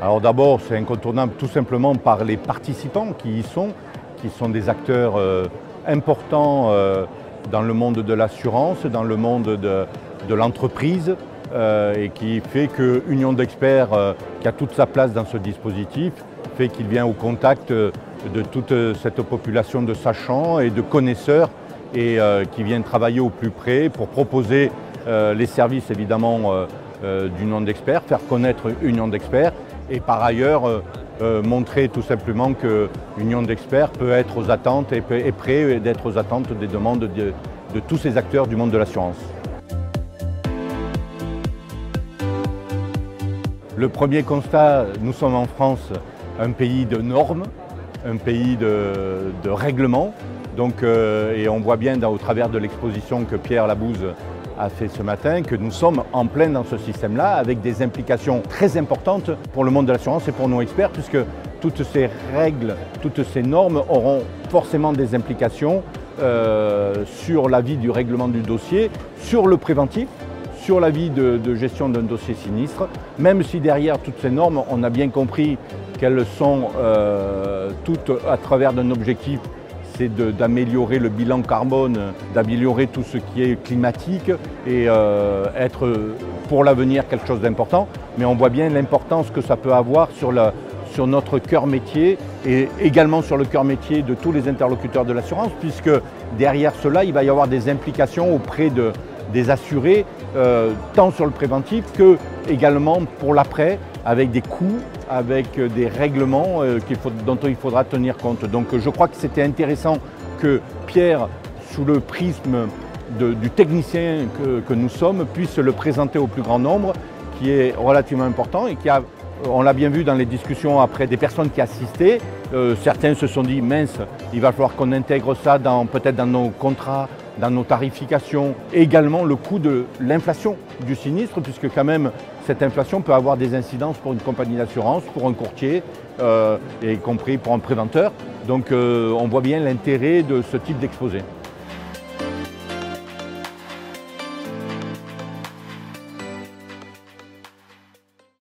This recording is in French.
Alors d'abord, c'est incontournable tout simplement par les participants qui y sont, qui sont des acteurs importants dans le monde de l'assurance, dans le monde de l'entreprise, et qui fait que Union d'experts, qui a toute sa place dans ce dispositif, fait qu'il vient au contact de toute cette population de sachants et de connaisseurs et qui viennent travailler au plus près pour proposer les services évidemment d'Union d'experts, faire connaître Union d'experts et par ailleurs montrer tout simplement que Union d'experts peut être aux attentes et est prêt d'être aux attentes des demandes de tous ces acteurs du monde de l'assurance. Le premier constat, nous sommes en France un pays de normes, un pays de règlements. Donc, et on voit bien au travers de l'exposition que Pierre Labouze a fait ce matin que nous sommes en plein dans ce système-là avec des implications très importantes pour le monde de l'assurance et pour nos experts puisque toutes ces règles, toutes ces normes auront forcément des implications sur la vie du règlement du dossier, sur le préventif, sur la vie de gestion d'un dossier sinistre, même si derrière toutes ces normes, on a bien compris qu'elles sont toutes à travers d'un objectif, c'est d'améliorer le bilan carbone, d'améliorer tout ce qui est climatique et être pour l'avenir quelque chose d'important. Mais on voit bien l'importance que ça peut avoir sur notre cœur métier et également sur le cœur métier de tous les interlocuteurs de l'assurance, puisque derrière cela, il va y avoir des implications auprès des assurés, tant sur le préventif que également pour l'après, avec des coûts, avec des règlements dont il faudra tenir compte. Donc je crois que c'était intéressant que Pierre, sous le prisme du technicien que nous sommes, puisse le présenter au plus grand nombre, qui est relativement important et qui a, on l'a bien vu dans les discussions après des personnes qui assistaient, certains se sont dit mince, il va falloir qu'on intègre ça peut-être dans nos contrats, dans nos tarifications, et également le coût de l'inflation du sinistre, puisque quand même cette inflation peut avoir des incidences pour une compagnie d'assurance, pour un courtier, et y compris pour un préventeur. Donc on voit bien l'intérêt de ce type d'exposé.